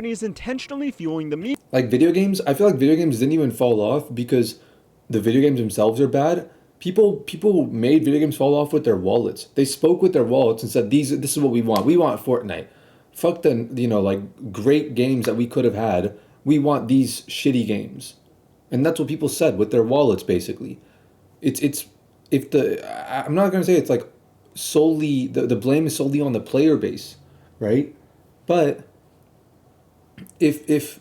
companies intentionally fueling the meme. Like video games, I feel like video games didn't even fall off because the video games themselves are bad. People made video games fall off with their wallets. They spoke with their wallets and said, this is what we want. We want Fortnite. Fuck the, like great games that we could have had. We want these shitty games." And that's what people said with their wallets basically. It's if the I'm not gonna say it's like solely the blame is solely on the player base, right? But if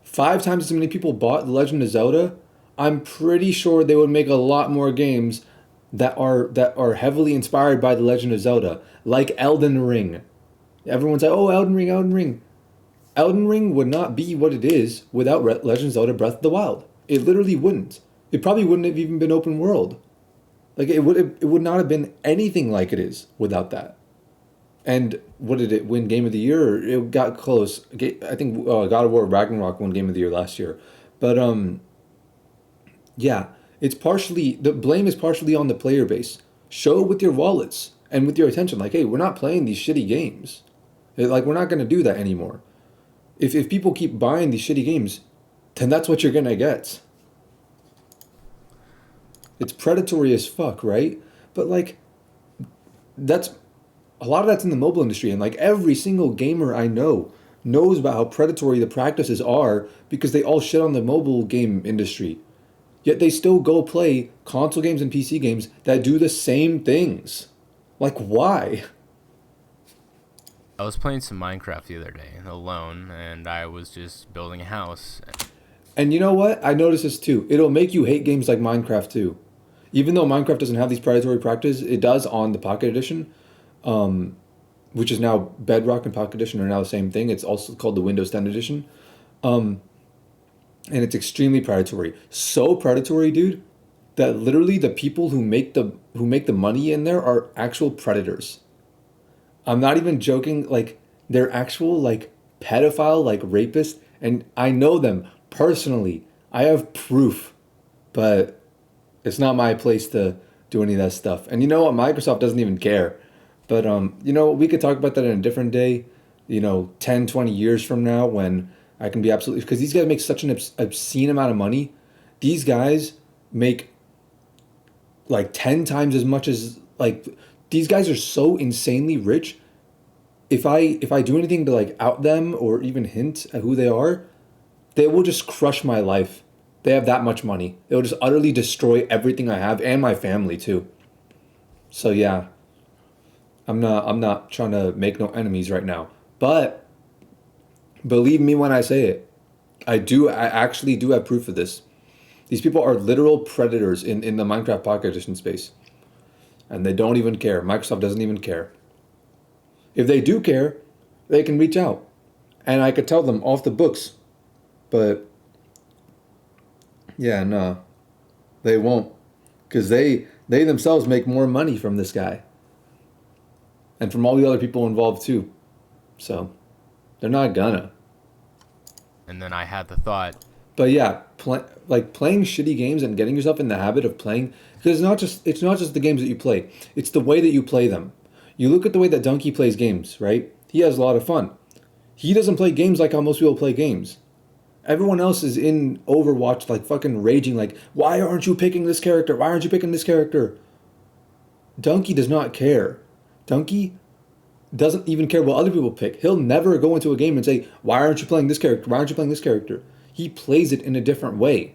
5 times as many people bought The Legend of Zelda, I'm pretty sure they would make a lot more games that are heavily inspired by The Legend of Zelda, like Elden Ring. Everyone's like, "Oh, Elden Ring, Elden Ring." Elden Ring would not be what it is without Legend of Zelda Breath of the Wild. It literally wouldn't. It probably wouldn't have even been open world. Like it would not have been anything like it is without that. And what did it win Game of the Year? It got close. I think God of War Ragnarok won Game of the Year last year. But yeah, it's partially the blame is partially on the player base. Show with your wallets and with your attention, like, hey, we're not playing these shitty games. Like we're not gonna do that anymore. If people keep buying these shitty games, then that's what you're gonna get. It's predatory as fuck, right? But like that's a lot of that's in the mobile industry, and like every single gamer I know knows about how predatory the practices are because they all shit on the mobile game industry. Yet they still go play console games and PC games that do the same things. Like why? I was playing some Minecraft the other day alone, and I was just building a house. And you know what? I noticed this too. It'll make you hate games like Minecraft too. Even though Minecraft doesn't have these predatory practices, it does on the Pocket Edition, which is now Bedrock and Pocket Edition are now the same thing. It's also called the Windows 10 Edition. And it's extremely predatory. So predatory, dude, that literally the people who make the money in there are actual predators. I'm not even joking. Like they're actual like pedophile, like rapists, and I know them personally. I have proof, but it's not my place to do any of that stuff. And you know what? Microsoft doesn't even care. But we could talk about that in a different day. 10, 20 years from now when I can be absolutely because these guys make such an obscene amount of money. These guys make like 10 times as much as like these guys are so insanely rich. If I do anything to like out them or even hint at who they are, they will just crush my life. They have that much money. They will just utterly destroy everything I have and my family too. So yeah, I'm not trying to make no enemies right now. But believe me when I say it. I actually do have proof of this. These people are literal predators in the Minecraft Pocket Edition space. And they don't even care. Microsoft doesn't even care. If they do care, they can reach out. And I could tell them off the books. But yeah, no. They won't. Because they themselves make more money from this guy. And from all the other people involved too. So they're not gonna. And then I had the thought, But yeah, playing shitty games and getting yourself in the habit of playing because it's not just the games that you play. It's the way that you play them. You look at the way that Donkey plays games, right? He has a lot of fun. He doesn't play games like how most people play games. Everyone else is in Overwatch like fucking raging like, "Why aren't you picking this character? Why aren't you picking this character?" Donkey does not care. Donkey doesn't even care what other people pick. He'll never go into a game and say, "Why aren't you playing this character? Why aren't you playing this character?" He plays it in a different way.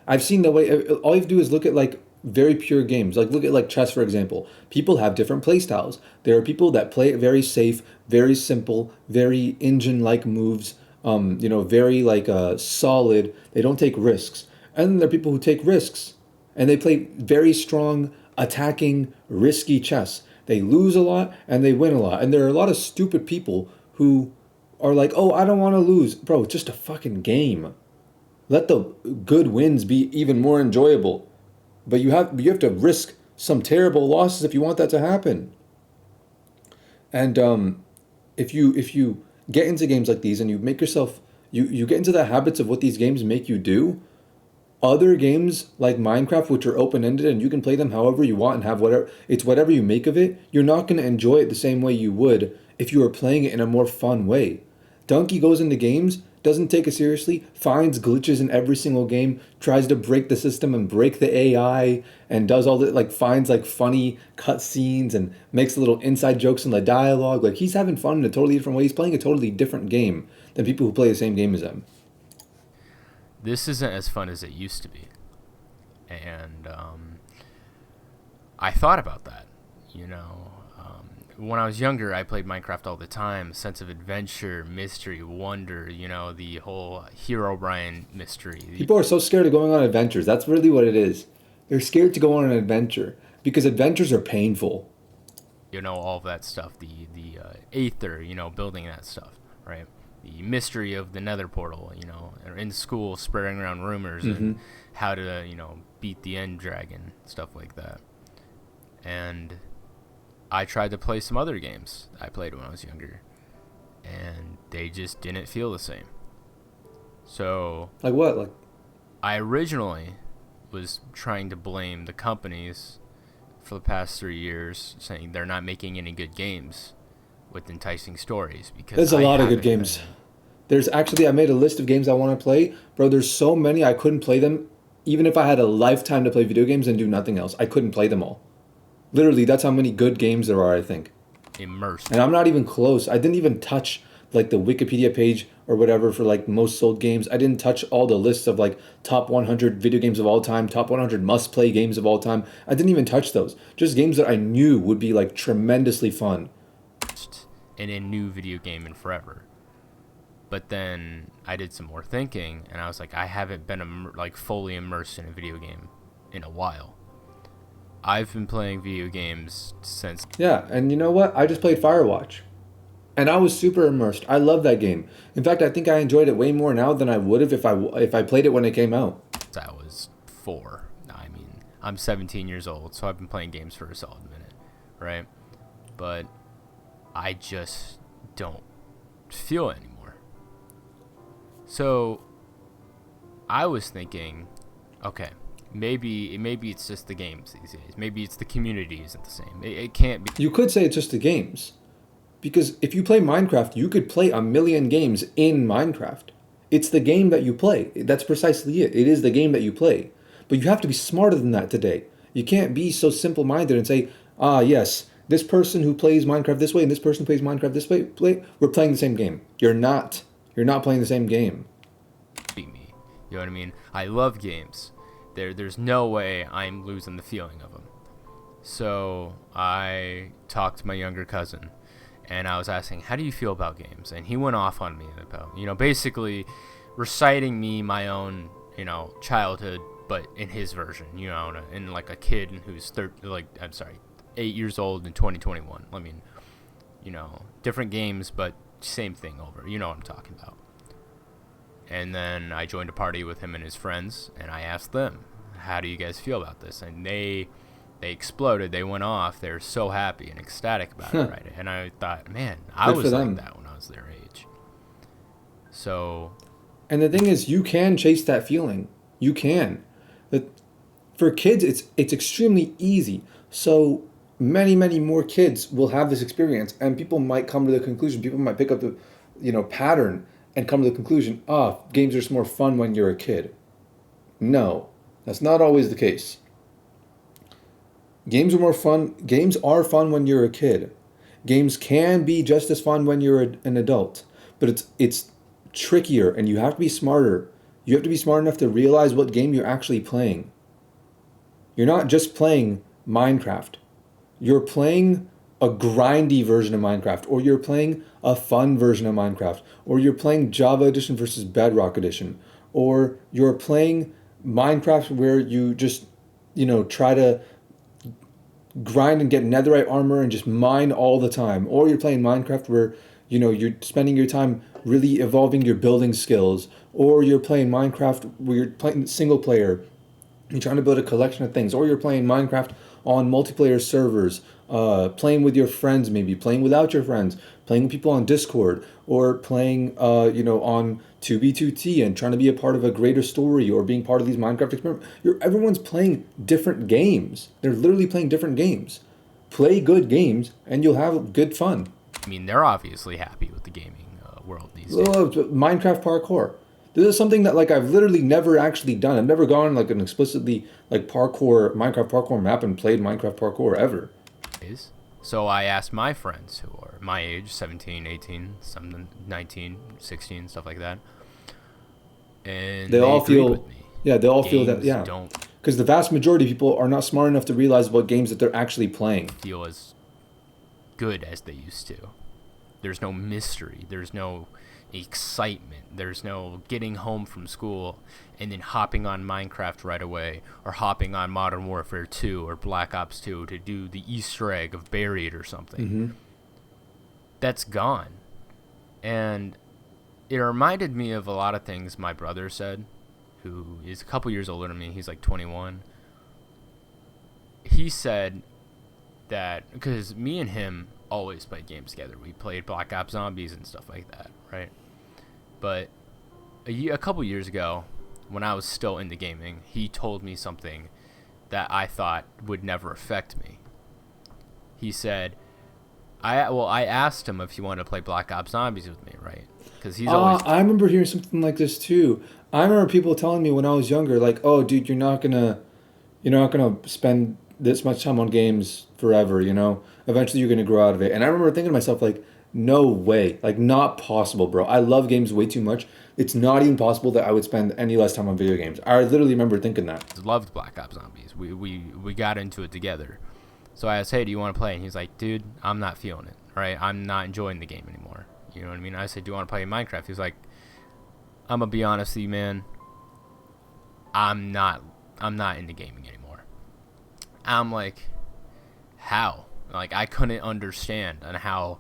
I've seen the way all you have to do is look at like very pure games. Like look at like chess for example. People have different play styles. There are people that play it very safe, very simple, very engine-like moves. Very like solid. They don't take risks. And then there are people who take risks, and they play very strong, attacking, risky chess. They lose a lot and they win a lot. And there are a lot of stupid people who are like, "Oh, I don't want to lose." Bro, it's just a fucking game. Let the good wins be even more enjoyable. But you have to risk some terrible losses if you want that to happen. And if you get into games like these and you make yourself you get into the habits of what these games make you do, other games like Minecraft, which are open ended and you can play them however you want and have whatever you make of it, you're not going to enjoy it the same way you would if you were playing it in a more fun way. Donkey goes into games, doesn't take it seriously, finds glitches in every single game, tries to break the system and break the AI, and does all the like finds like funny cutscenes and makes little inside jokes in the dialogue. Like he's having fun in a totally different way. He's playing a totally different game than people who play the same game as him. This isn't as fun as it used to be. And I thought about that, you know. When I was younger, I played Minecraft all the time. Sense of adventure, mystery, wonder, you know, the whole Herobrine mystery. People are so scared of going on adventures. That's really what it is. They're scared to go on an adventure because adventures are painful. You know, all of that stuff. The Aether, you know, building that stuff, right? The mystery of the Nether portal, you know, or in school spreading around rumors and how to, you know, beat the End Dragon, stuff like that. And I tried to play some other games I played when I was younger, and they just didn't feel the same. So, Like what? Like I originally was trying to blame the companies for the past 3 years, saying they're not making any good games with enticing stories. Because there's a lot of good games. There's actually, I made a list of games I want to play. Bro, there's so many I couldn't play them. Even if I had a lifetime to play video games and do nothing else, I couldn't play them all. Literally, that's how many good games there are, I think. Immersed. And I'm not even close. I didn't even touch like the Wikipedia page or whatever for like most sold games. I didn't touch all the lists of like top 100 video games of all time, top 100 must play games of all time. I didn't even touch those. Just games that I knew would be like tremendously fun. In a new video game in forever. But then I did some more thinking, and I was like, I haven't been like fully immersed in a video game in a while. I've been playing video games since... Yeah, and you know what? I just played Firewatch. And I was super immersed. I love that game. In fact, I think I enjoyed it way more now than I would have if I played it when it came out. I was 4. I mean, I'm 17 years old, so I've been playing games for a solid minute, right? But I just don't feel it anymore. So I was thinking, okay, maybe it's just the games these days. Maybe it's the community isn't the same. It can't be. You could say it's just the games. Because if you play Minecraft, you could play a million games in Minecraft. It's the game that you play. That's precisely it. It is the game that you play. But you have to be smarter than that today. You can't be so simple-minded and say, yes, this person who plays Minecraft this way and this person who plays Minecraft this way, we're playing the same game. You're not. You're not playing the same game. Me. You know what I mean? I love games. There's no way I'm losing the feeling of them. So I talked to my younger cousin, and I was asking, how do you feel about games? And he went off on me about, basically reciting me my own, childhood, but in his version, in like a kid who's 8 years old in 2021. I mean, different games, but same thing over. You know what I'm talking about. And then I joined a party with him and his friends, and I asked them, how do you guys feel about this? And they exploded. They went off. They were so happy and ecstatic about it, right? And I thought, man, I was like that when I was their age. So... And the thing is, you can chase that feeling. You can. For kids, it's extremely easy. So many, many more kids will have this experience, and people might come to the conclusion, people might pick up the pattern and come to the conclusion, games are just more fun when you're a kid. No, that's not always the case. Games are fun when you're a kid. Games can be just as fun when you're an adult, but it's trickier, and you have to be smarter. You have to be smart enough to realize what game you're actually playing. You're not just playing Minecraft. You're playing a grindy version of Minecraft, or you're playing a fun version of Minecraft, or you're playing Java Edition versus Bedrock Edition, or you're playing Minecraft where you just, try to grind and get netherite armor and just mine all the time, or you're playing Minecraft where, you're spending your time really evolving your building skills, or you're playing Minecraft where you're playing single player, you're trying to build a collection of things, or you're playing Minecraft on multiplayer servers, playing with your friends, maybe playing without your friends, playing with people on Discord, or playing on 2B2T and trying to be a part of a greater story, or being part of these Minecraft experiments. Everyone's playing different games. They're literally playing different games. Play good games and you'll have good fun. I mean, they're obviously happy with the gaming world these days. Minecraft parkour. This is something that like I've literally never actually done. I've never gone like an explicitly like Minecraft parkour map and played Minecraft parkour ever. So I asked my friends who are my age, 17, 18, some 19, 16, stuff like that. And they all agreed feel with me. they all feel that Don't because the vast majority of people are not smart enough to realize what games that they're actually playing. feel as good as they used to. There's no mystery. There's no excitement. There's no getting home from school and then hopping on Minecraft right away, or hopping on Modern Warfare 2 or Black Ops 2 to do the Easter egg of Buried or something. Mm-hmm. That's gone. And it reminded me of a lot of things my brother said, who is a couple years older than me. He's like 21. He said that, because me and him always played games together. We played Black Ops Zombies and stuff like that, right? But a couple years ago, when I was still into gaming, he told me something that I thought would never affect me. He said, I asked him if he wanted to play Black Ops Zombies with me, right? Because he's always... I remember hearing something like this too. I remember people telling me when I was younger, like, "Oh, dude, you're not gonna spend this much time on games forever. You know, eventually you're gonna grow out of it." And I remember thinking to myself, like, "No way, like, not possible, bro. I love games way too much. It's not even possible that I would spend any less time on video games." I literally remember thinking that. Loved Black Ops Zombies. We got into it together. So I asked, "Hey, do you want to play?" And he's like, "Dude, I'm not feeling it. Right? I'm not enjoying the game anymore." You know what I mean? I said, "Do you want to play Minecraft?" He's like, "I'm gonna be honest with you, man. I'm not into gaming anymore." I'm like, how? Like, I couldn't understand on how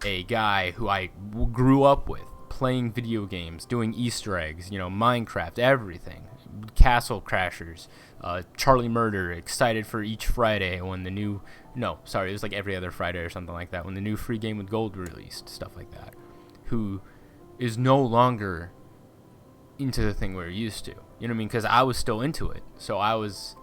a guy who I grew up with playing video games, doing Easter eggs, you know, Minecraft, everything, Castle Crashers, Charlie Murder, excited for each Friday when the new, no, sorry, it was like every other Friday or something like that, when the new free game with gold released, stuff like that, who is no longer into the thing we're used to. You know what I mean? Because I was still into it, so I was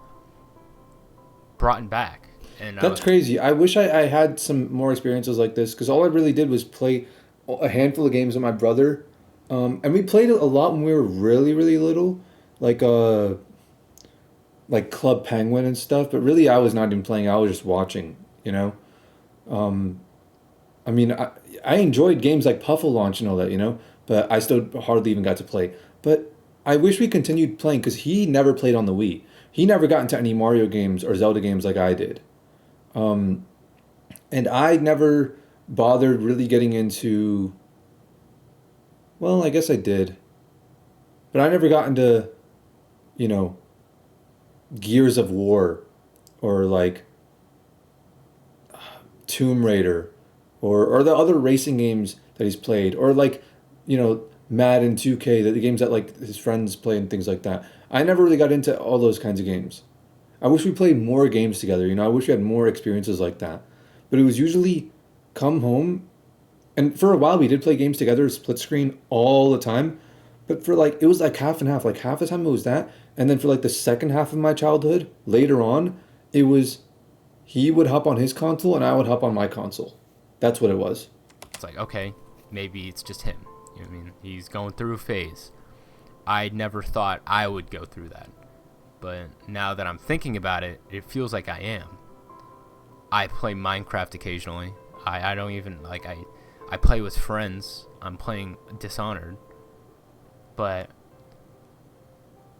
brought back. And That's crazy. I wish I had some more experiences like this, because all I really did was play a handful of games with my brother, and we played it a lot when we were really, really little, like Club Penguin and stuff. But really, I was not even playing. I was just watching. You know, I mean, I enjoyed games like Puffle Launch and all that. You know, but I still hardly even got to play. But I wish we continued playing, because he never played on the Wii. He never got into any Mario games or Zelda games like I did. And I never bothered really getting into... Well, I guess I did. But I never got into, you know, Gears of War or like Tomb Raider or the other racing games that he's played, or like, you know, Madden 2K, the games that like his friends play and things like that. I never really got into all those kinds of games. I wish we played more games together, you know. I wish we had more experiences like that. But it was usually come home, and for a while we did play games together, split screen all the time. But for like, it was like half and half. Like half the time it was that, and then for like the second half of my childhood, later on, it was he would hop on his console and I would hop on my console. That's what it was. It's like, okay, maybe it's just him. You know what I mean? He's going through a phase. I never thought I would go through that. But now that I'm thinking about it, it feels like I am. I play Minecraft occasionally. I don't even, like, I play with friends. I'm playing Dishonored. But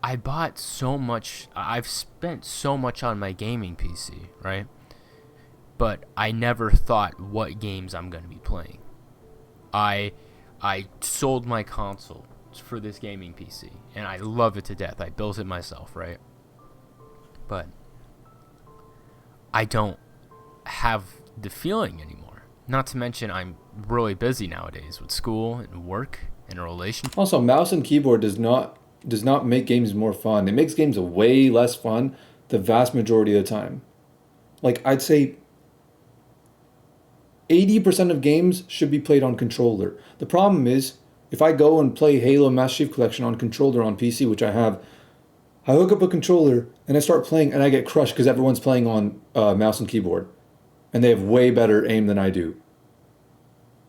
I bought so much, I've spent so much on my gaming PC, right? But I never thought what games I'm going to be playing. I sold my console for this gaming PC, and I love it to death. I built it myself, right? But I don't have the feeling anymore. Not to mention I'm really busy nowadays with school and work and a relationship. Also, mouse and keyboard does not make games more fun. It makes games way less fun the vast majority of the time. Like, I'd say 80% of games should be played on controller. The problem is, if I go and play Halo Master Chief Collection on controller on PC, which I have, I hook up a controller and I start playing and I get crushed because everyone's playing on mouse and keyboard. And they have way better aim than I do.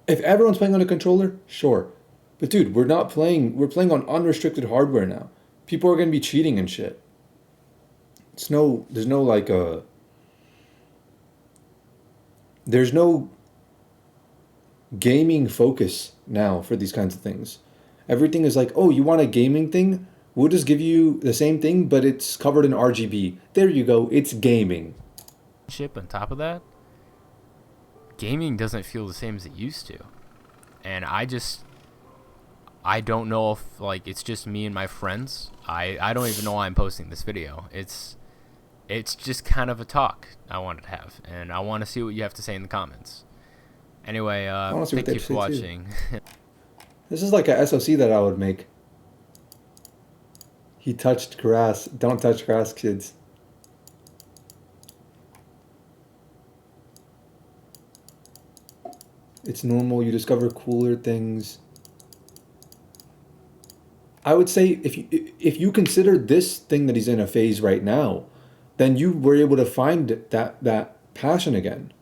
If everyone's playing on a controller, sure. But dude, we're not playing. We're playing on unrestricted hardware now. People are gonna be cheating and shit. There's no like there's no gaming focus now for these kinds of things. Everything is like, oh, you want a gaming thing? We'll just give you the same thing, but it's covered in RGB. There you go. It's gaming. Ship on top of that, gaming doesn't feel the same as it used to. And I don't know if like it's just me and my friends. I don't even know why I'm posting this video. It's just kind of a talk I wanted to have, and I want to see what you have to say in the comments. Anyway, thank you for watching. This is like a SOC that I would make. He touched grass. Don't touch grass, kids. It's normal. You discover cooler things. I would say if you consider this thing that he's in a phase right now, then you were able to find that passion again,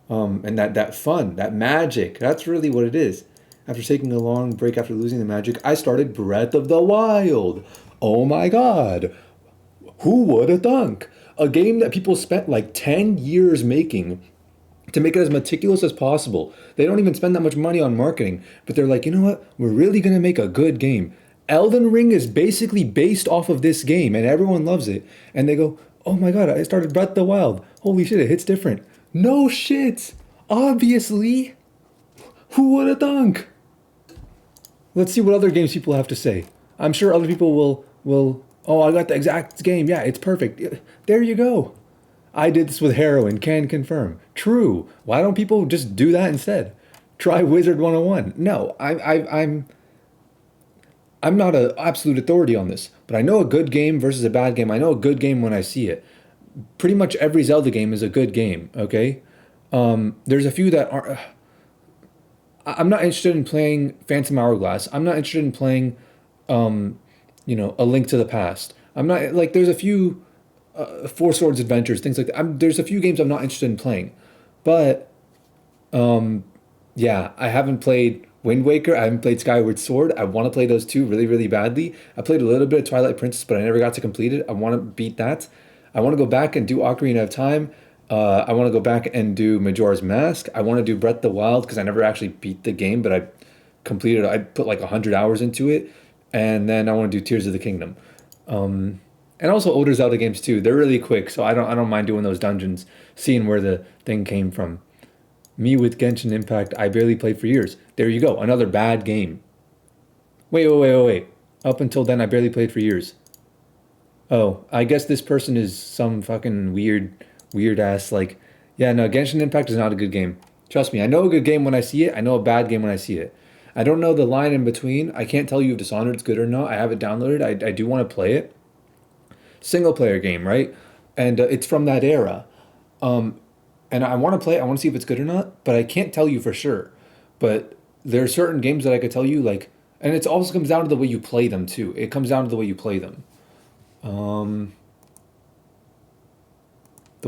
and that fun, that magic. That's really what it is. After taking a long break after losing the magic, I started Breath of the Wild. Oh my god. Who would have thunk? A game that people spent like 10 years making to make it as meticulous as possible. They don't even spend that much money on marketing, but they're like, you know what? We're really going to make a good game. Elden Ring is basically based off of this game, and everyone loves it. And they go, oh my god, I started Breath of the Wild. Holy shit, it hits different. No shit. Obviously. Who would have thunk? Let's see what other games people have to say. I'm sure other people will, oh, I got the exact game. Yeah, it's perfect. There you go. I did this with heroin, can confirm. True. Why don't people just do that instead? Try Wizard 101. No, I'm not an absolute authority on this, but I know a good game versus a bad game. I know a good game when I see it. Pretty much every Zelda game is a good game, okay? There's a few that are... I'm not interested in playing Phantom Hourglass. I'm not interested in playing, A Link to the Past. I'm not... Like, there's a few Four Swords Adventures, things like that. There's a few games I'm not interested in playing. But, yeah, I haven't played Wind Waker. I haven't played Skyward Sword. I want to play those two really, really badly. I played a little bit of Twilight Princess, but I never got to complete it. I want to beat that. I want to go back and do Ocarina of Time. I want to go back and do Majora's Mask. I want to do Breath of the Wild because I never actually beat the game, but I completed it. I put like 100 hours into it. And then I want to do Tears of the Kingdom. And also older Zelda games too. They're really quick, so I don't mind doing those dungeons, seeing where the thing came from. Me with Genshin Impact, I barely played for years. There you go, another bad game. Wait. Up until then, I barely played for years. Oh, I guess this person is some fucking weird ass, like, yeah, no, Genshin Impact is not a good game. Trust me, I know a good game when I see it. I know a bad game when I see it. I don't know the line in between. I can't tell you if Dishonored's good or not. I have it downloaded. I do want to play it. Single player game, right? And it's from that era. And I want to play it. I want to see if it's good or not, but I can't tell you for sure. But there are certain games that I could tell you, like, and it also comes down to the way you play them too. It comes down to the way you play them. The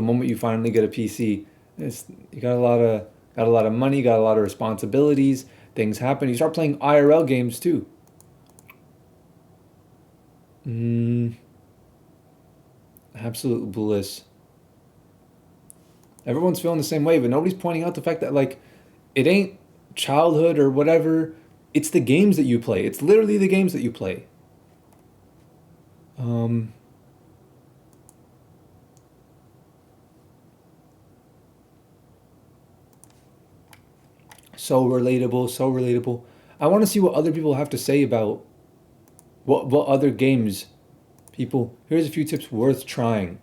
moment you finally get a PC, you got a lot of money, got a lot of responsibilities. Things happen. You start playing IRL games too. Absolute bliss. Everyone's feeling the same way, but nobody's pointing out the fact that, like, it ain't childhood or whatever. It's the games that you play. It's literally the games that you play. So relatable, so relatable. I want to see what other people have to say about what other games people... Here's a few tips worth trying.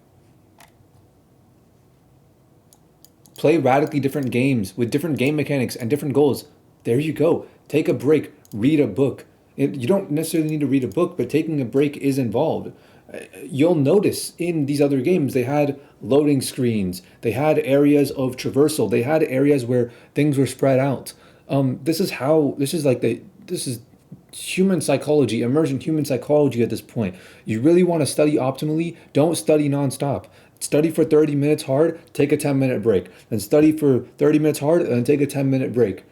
Play radically different games with different game mechanics and different goals. There you go. Take a break. Read a book. You don't necessarily need to read a book, but taking a break is involved. You'll notice in these other games, they had loading screens. They had areas of traversal. They had areas where things were spread out. This is human psychology, emergent human psychology at this point. You really want to study optimally, don't study nonstop. Study for 30 minutes hard, take a 10-minute break. Then study for 30 minutes hard, and then take a 10-minute break.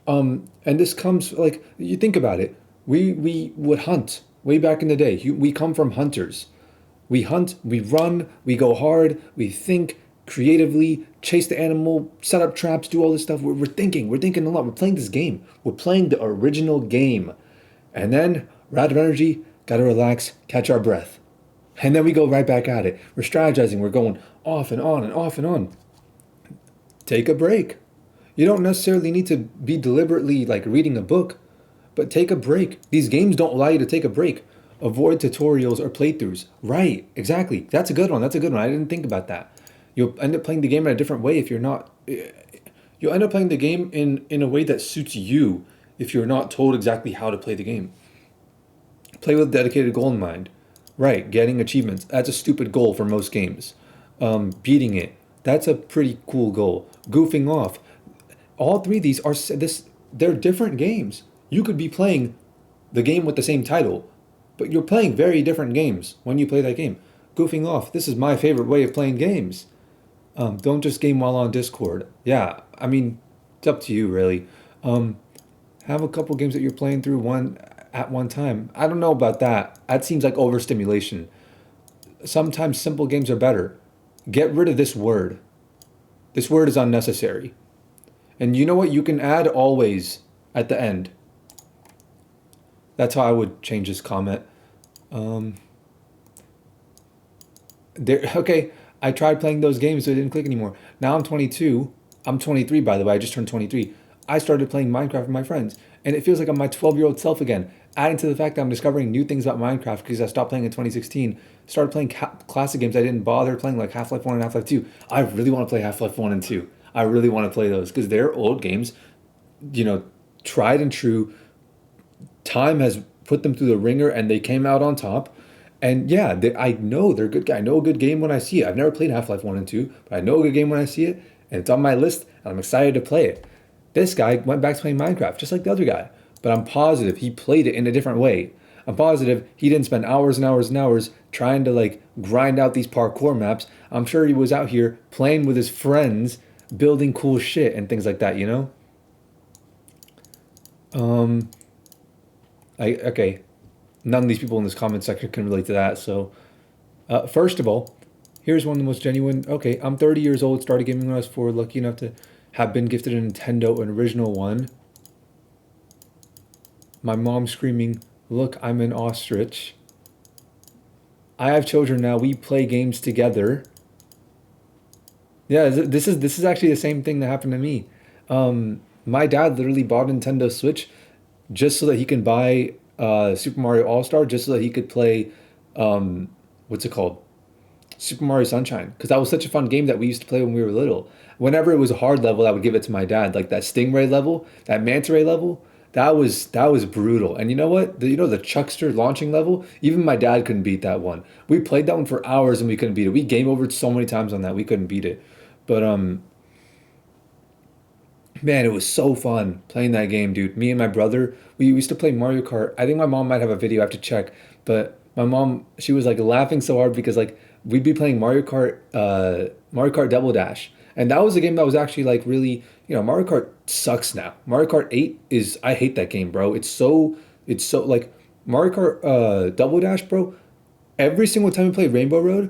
And this comes like you think about it. We would hunt way back in the day. We come from hunters. We hunt, we run, we go hard, we think creatively, chase the animal, set up traps, do all this stuff. We're thinking a lot. We're playing this game. We're playing the original game. And then we're out of energy, gotta relax, catch our breath. And then we go right back at it. We're strategizing, we're going off and on and off and on. Take a break. You don't necessarily need to be deliberately like reading a book, but take a break. These games don't allow you to take a break. Avoid tutorials or playthroughs. Right, exactly. That's a good one. That's a good one. I didn't think about that. You'll end up playing the game in a different way if you're not. You'll end up playing the game in a way that suits you if you're not told exactly how to play the game. Play with a dedicated goal in mind. Right, getting achievements. That's a stupid goal for most games. Beating it. That's a pretty cool goal. Goofing off. All three of these are they're different games. You could be playing the game with the same title, but you're playing very different games when you play that game. Goofing off. This is my favorite way of playing games. Don't just game while on Discord. Yeah, I mean, it's up to you really. Have a couple games that you're playing through one at one time. I don't know about that. That seems like overstimulation. Sometimes simple games are better. Get rid of this word. This word is unnecessary. And you know what? You can add always at the end. That's how I would change this comment. Okay, I tried playing those games, so it didn't click anymore. Now I'm 22. I'm 23, by the way. I just turned 23. I started playing Minecraft with my friends, and it feels like I'm my 12-year-old self again. Adding to the fact that I'm discovering new things about Minecraft because I stopped playing in 2016. Started playing classic games. I didn't bother playing like Half-Life 1 and Half-Life 2. I really want to play Half-Life 1 and 2. I really want to play those because they're old games, tried and true. Time has put them through the ringer and they came out on top. And yeah, I know they're good. I know a good game when I see it. I've never played Half-Life 1 and 2, but I know a good game when I see it, and it's on my list, and I'm excited to play it. This guy went back to playing Minecraft, just like the other guy, but I'm positive he played it in a different way. I'm positive he didn't spend hours and hours and hours trying to like grind out these parkour maps. I'm sure he was out here playing with his friends, building cool shit and things like that, Okay. None of these people in this comment section can relate to that. So, first of all, here's one of the most genuine. Okay, I'm 30 years old, started gaming when I was 4, lucky enough to have been gifted a Nintendo, an original one. My mom screaming, "Look, I'm an ostrich." I have children now. We play games together. Yeah, this is actually the same thing that happened to me. My dad literally bought a Nintendo Switch just so that he can buy Super Mario All-Star, just so that he could play, what's it called? Super Mario Sunshine. Because that was such a fun game that we used to play when we were little. Whenever it was a hard level, I would give it to my dad. Like that Stingray level, that Manta Ray level, that was brutal. And you know what? The Chuckster launching level, even my dad couldn't beat that one. We played that one for hours and we couldn't beat it. We game overed so many times on that, we couldn't beat it. But man, it was so fun playing that game, dude. Me and my brother, we used to play Mario Kart. I think my mom might have a video. I have to check. But my mom, she was like laughing so hard because like we'd be playing Mario Kart Double Dash. And that was a game that was actually like really, Mario Kart sucks now. Mario Kart 8 I hate that game, bro. It's so like Mario Kart Double Dash, bro. Every single time we played Rainbow Road,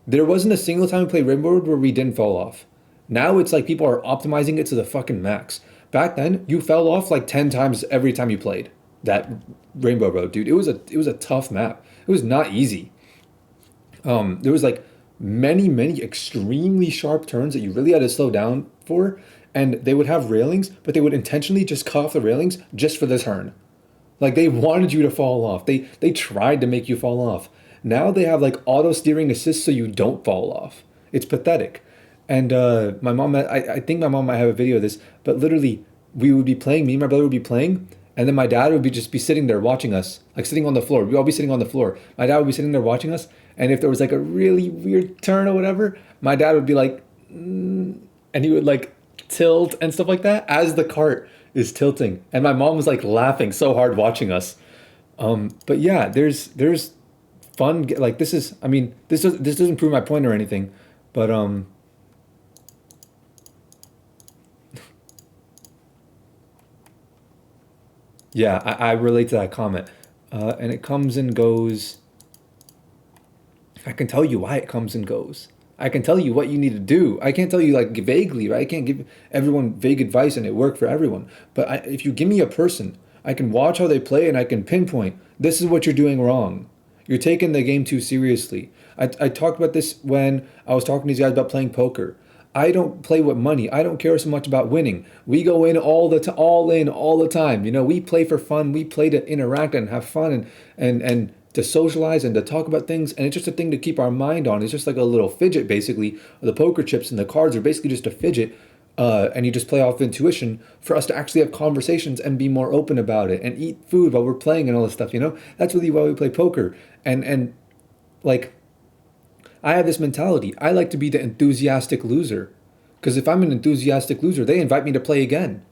there wasn't a single time we played Rainbow Road where we didn't fall off. Now it's like people are optimizing it to the fucking max. Back then, you fell off like 10 times every time you played that Rainbow Road, dude. It was a tough map. It was not easy. There was like many extremely sharp turns that you really had to slow down for, and they would have railings, but they would intentionally just cut off the railings just for the turn. Like they wanted you to fall off. They tried to make you fall off. Now they have like auto steering assist so you don't fall off. It's pathetic. And my mom, I think my mom might have a video of this, but literally we would be playing, me and my brother would be playing, and then my dad would just be sitting there watching us, like sitting on the floor. We'd all be sitting on the floor. My dad would be sitting there watching us, and if there was like a really weird turn or whatever, my dad would be like, and he would like tilt and stuff like that as the cart is tilting. And my mom was like laughing so hard watching us. But yeah, there's fun, like this doesn't prove my point or anything, but Yeah, I relate to that comment. And it comes and goes. I can tell you why it comes and goes. I can tell you what you need to do. I can't tell you like vaguely, right? I can't give everyone vague advice and it work for everyone. But if you give me a person, I can watch how they play and I can pinpoint this is what you're doing wrong. You're taking the game too seriously. I talked about this when I was talking to these guys about playing poker. I don't play with money. I don't care so much about winning. We go in all in all the time. You know, we play for fun. We play to interact and have fun and to socialize and to talk about things. And it's just a thing to keep our mind on. It's just like a little fidget, basically. The poker chips and the cards are basically just a fidget. And you just play off intuition for us to actually have conversations and be more open about it and eat food while we're playing and all this stuff. You know, that's really why we play poker. And like I have this mentality. I like to be the enthusiastic loser. Because if I'm an enthusiastic loser, they invite me to play again.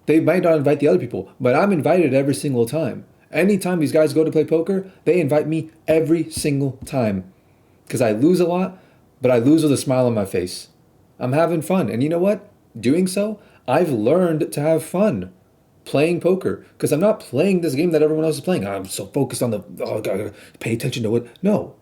They might not invite the other people, but I'm invited every single time. Anytime these guys go to play poker, they invite me every single time. Because I lose a lot, but I lose with a smile on my face. I'm having fun. And you know what? Doing so, I've learned to have fun playing poker. Because I'm not playing this game that everyone else is playing. I'm so focused on I gotta pay attention to it. No,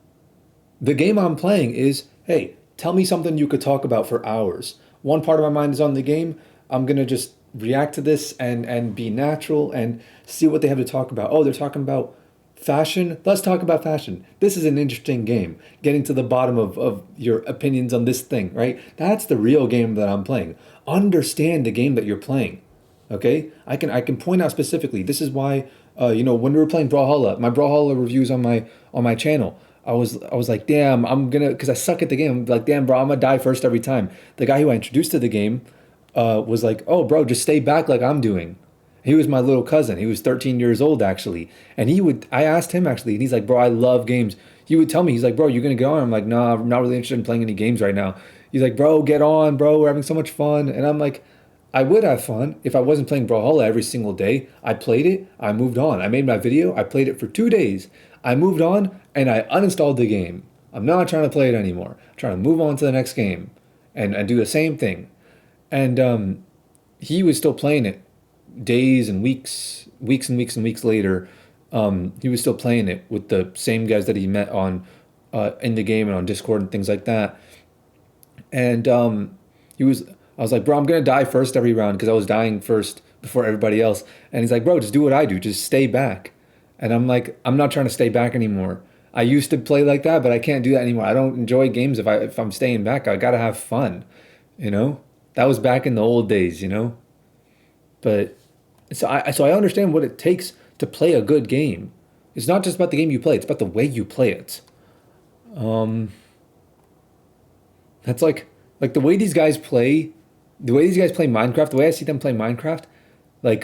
the game I'm playing is, hey, tell me something you could talk about for hours. One part of my mind is on the game. I'm gonna just react to this and be natural and see what they have to talk about. Oh, they're talking about fashion. Let's talk about fashion. This is an interesting game. Getting to the bottom of your opinions on this thing, right? That's the real game that I'm playing. Understand the game that you're playing. Okay? I can point out specifically. This is why when we were playing Brawlhalla, my Brawlhalla reviews on my channel. I was like, damn, I'm gonna, because I suck at the game. I'm like, damn, bro, I'm gonna die first every time. The guy who I introduced to the game was like, oh, bro, just stay back like I'm doing. He was my little cousin. He was 13 years old actually, and I asked him actually, and he's like, bro, I love games. He would tell me, he's like, bro, you gonna get on? I'm like, nah, I'm not really interested in playing any games right now. He's like, bro, get on, bro, we're having so much fun, and I'm like, I would have fun if I wasn't playing Brawlhalla every single day. I played it, I moved on. I made my video, I played it for 2 days. I moved on and I uninstalled the game. I'm not trying to play it anymore. I'm trying to move on to the next game and do the same thing. And he was still playing it days and weeks and weeks and weeks later. He was still playing it with the same guys that he met on in the game and on Discord and things like that. And I was like, bro, I'm gonna die first every round because I was dying first before everybody else. And he's like, bro, just do what I do, just stay back. And I'm like, I'm not trying to stay back anymore. I used to play like that, but I can't do that anymore. I don't enjoy games if I'm staying back. I gotta have fun, you know. That was back in the old days, you know. But so I understand what it takes to play a good game. It's not just about the game you play; it's about the way you play it. That's like the way these guys play Minecraft, the way I see them play Minecraft, like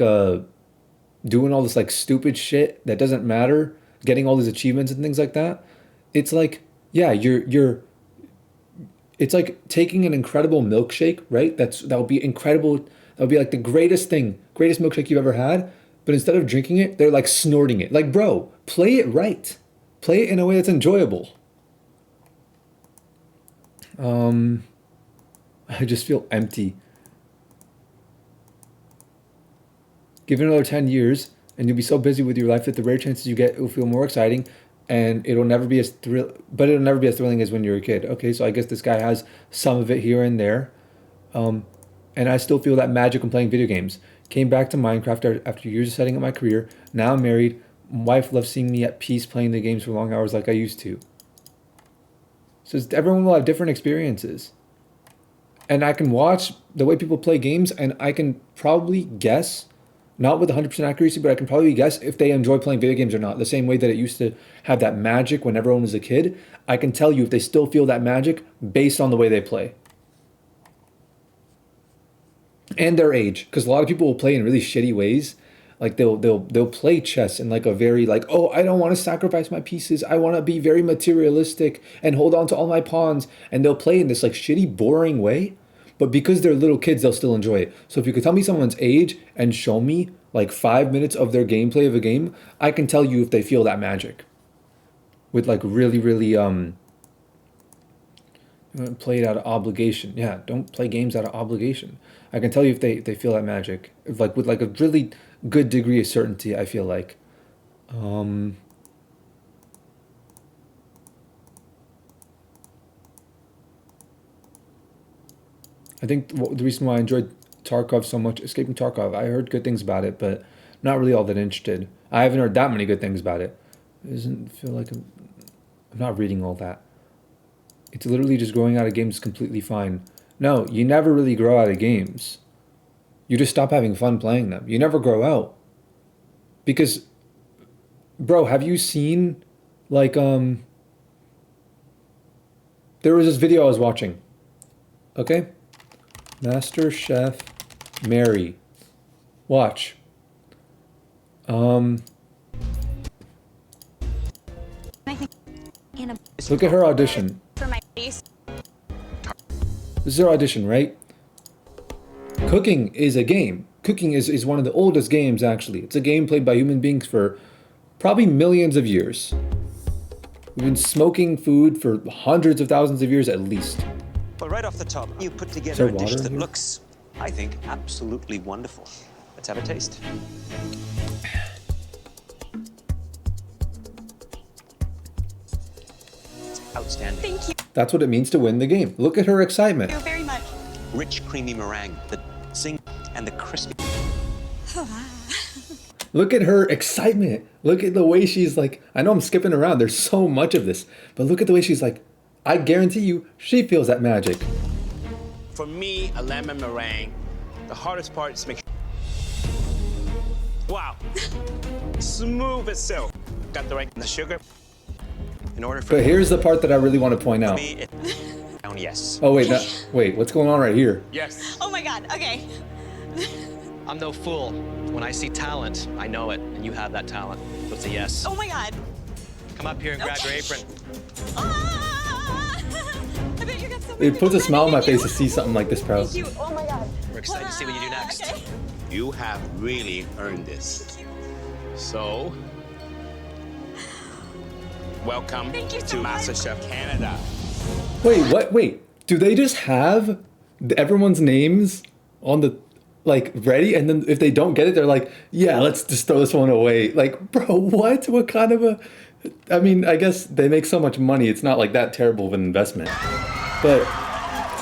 doing all this like stupid shit that doesn't matter, getting all these achievements and things like that. It's like, yeah, you're it's like taking an incredible milkshake, right? That would be incredible. That would be like the greatest milkshake you've ever had. But instead of drinking it, they're like snorting it. Like, bro, play it right. Play it in a way that's enjoyable. I just feel empty. Give it another 10 years, and you'll be so busy with your life that the rare chances you get will feel more exciting, and it'll never be as thrilling as when you're a kid. Okay, so I guess this guy has some of it here and there. And I still feel that magic when playing video games. Came back to Minecraft after years of setting up my career. Now I'm married. My wife loves seeing me at peace playing the games for long hours like I used to. So everyone will have different experiences. And I can watch the way people play games and I can probably guess, not with 100% accuracy, but I can probably guess if they enjoy playing video games or not. The same way that it used to have that magic when everyone was a kid. I can tell you if they still feel that magic based on the way they play. And their age, because a lot of people will play in really shitty ways. Like they'll play chess in like a very like, oh, I don't want to sacrifice my pieces. I want to be very materialistic and hold on to all my pawns. And they'll play in this like shitty, boring way. But because they're little kids, they'll still enjoy it. So if you could tell me someone's age and show me like 5 minutes of their gameplay of a game, I can tell you if they feel that magic. With like really, really play it out of obligation. Yeah, don't play games out of obligation. I can tell you if they feel that magic. If like with like a really good degree of certainty, I feel like. I think the reason why I enjoyed Tarkov so much, Escaping Tarkov, I heard good things about it, but not really all that interested. I haven't heard that many good things about it. It doesn't feel like I'm not reading all that. It's literally just growing out of games completely fine. No, you never really grow out of games. You just stop having fun playing them. You never grow out. Because, bro, have you seen, like, there was this video I was watching. Okay? MasterChef Mary. Watch. Look at her audition. This is her audition, right? Cooking is a game. Cooking is one of the oldest games, actually. It's a game played by human beings for probably millions of years. We've been smoking food for hundreds of thousands of years at least. But right off the top, you put together a dish that here? looks, I think, absolutely wonderful. Let's have a taste. It's outstanding. Thank you That's what it means to win the game. Look at her excitement. very much. Rich, creamy meringue, the zing and the crispy. Look at her excitement. Look at the way she's like, I know I'm skipping around. There's so much of this. But look at the way she's like, I guarantee you, she feels that magic. For me, a lemon meringue, the hardest part is make. Wow. Smooth as silk. Got the right the sugar. In order for But here's the part that I really want to point out. me, yes. Oh, wait, wait, what's going on right here? Yes. Oh my god, okay. I'm no fool. When I see talent, I know it, and you have that talent. So it's a yes. Oh my god. Come up here and grab your apron. Ah! I bet you got so many It puts a people smile on my ready. face to see something like this, bro. Thank you. Oh my god. We're excited to see what you do next. Okay. You have really earned this. Thank you. So, welcome Thank you to so much. MasterChef Canada. Wait, what? Wait, do they just have everyone's names on the, like, ready? And then if they don't get it, they're like, yeah, let's just throw this one away. Like, bro, what? What kind of a... I mean, I guess they make so much money, it's not like that terrible of an investment. But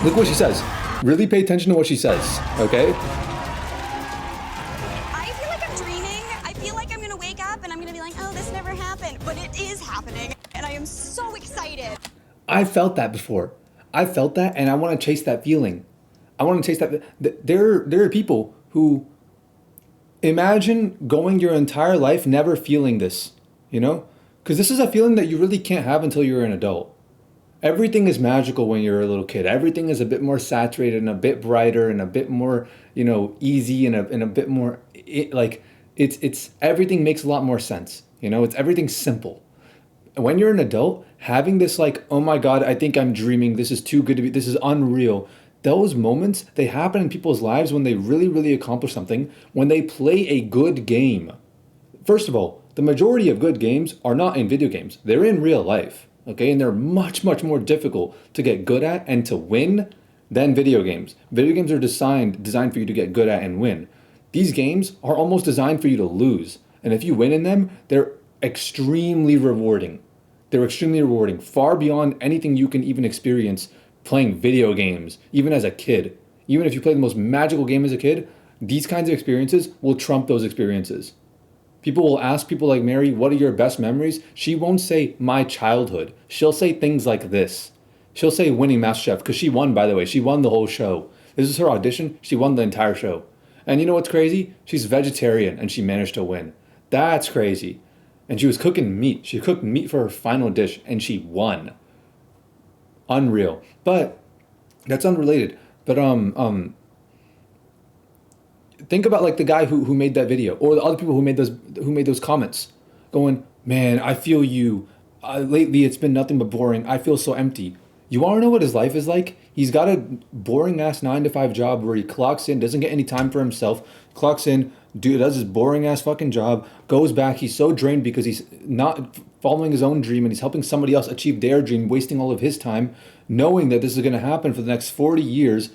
look what she says. Really pay attention to what she says, okay? I feel like I'm dreaming. I feel like I'm gonna wake up and I'm gonna be like, oh, this never happened. But it is happening. And I am so excited. I felt that before. I felt that, and I want to chase that feeling. I want to chase that. There are people who imagine going your entire life never feeling this, you know? Because this is a feeling that you really can't have until you're an adult. Everything is magical when you're a little kid. Everything is a bit more saturated and a bit brighter and a bit more, you know, easy and a bit more, it's everything makes a lot more sense. You know, it's everything's simple. When you're an adult, having this like, oh my God, I think I'm dreaming. This is too good to be, this is unreal. Those moments, they happen in people's lives when they really, really accomplish something, when they play a good game. First of all, the majority of good games are not in video games. They're in real life, okay? And they're much, much more difficult to get good at and to win than video games. Video games are designed for you to get good at and win. These games are almost designed for you to lose. And if you win in them, they're extremely rewarding. They're extremely rewarding, far beyond anything you can even experience playing video games, even as a kid. Even if you play the most magical game as a kid, these kinds of experiences will trump those experiences. People will ask people like Mary, what are your best memories? She won't say my childhood. She'll say things like this. She'll say winning MasterChef, because she won, by the way. She won the whole show. This is her audition. She won the entire show. And you know what's crazy? She's vegetarian and she managed to win. That's crazy. And she was cooking meat. She cooked meat for her final dish and she won. Unreal. But that's unrelated. But think about like the guy who made that video, or the other people who made those comments, going, man, I feel you. Lately it's been nothing but boring. I feel so empty. You want to know what his life is like? He's got a boring ass 9-to-5 job where he clocks in, doesn't get any time for himself, clocks in, does his boring ass fucking job, goes back. He's so drained because he's not following his own dream and he's helping somebody else achieve their dream, wasting all of his time, knowing that this is going to happen for the next 40 years.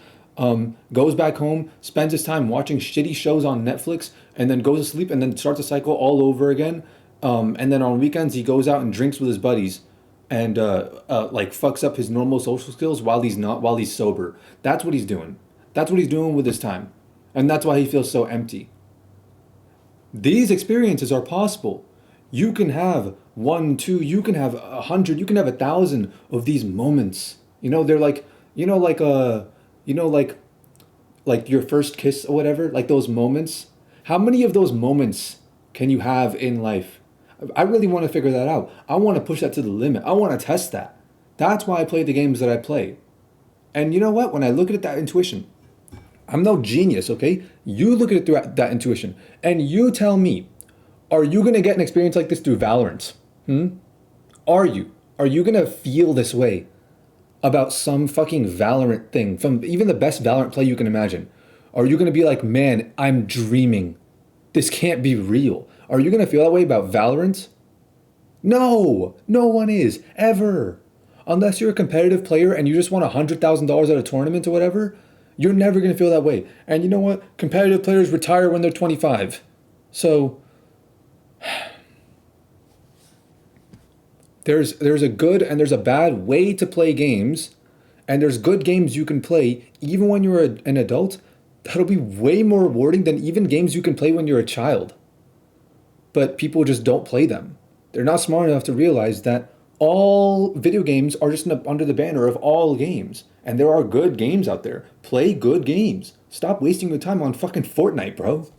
Goes back home, spends his time watching shitty shows on Netflix, and then goes to sleep and then starts the cycle all over again. And then on weekends he goes out and drinks with his buddies, and like fucks up his normal social skills while he's sober. That's what he's doing. That's what he's doing with his time, and that's why he feels so empty. These experiences are possible. You can have 1, 2, you can have 100, you can have 1,000 of these moments. You know, they're like, like your first kiss or whatever, like those moments. How many of those moments can you have in life? I really want to figure that out. I want to push that to the limit. I want to test that. That's why I play the games that I play. And you know what? When I look at that intuition, I'm no genius, okay? You look at it through that intuition, and you tell me, are you going to get an experience like this through Valorant? Are you? Are you going to feel this way about some fucking Valorant thing, from even the best Valorant play you can imagine? Are you going to be like, man, I'm dreaming. This can't be real. Are you going to feel that way about Valorant? No, no one is, ever. Unless you're a competitive player and you just won $100,000 at a tournament or whatever, you're never going to feel that way. And you know what? Competitive players retire when they're 25. So there's a good and there's a bad way to play games, and there's good games you can play even when you're an adult that'll be way more rewarding than even games you can play when you're a child. But people just don't play them. They're not smart enough to realize that all video games are just under the banner of all games. And there are good games out there. Play good games. Stop wasting your time on fucking Fortnite, bro.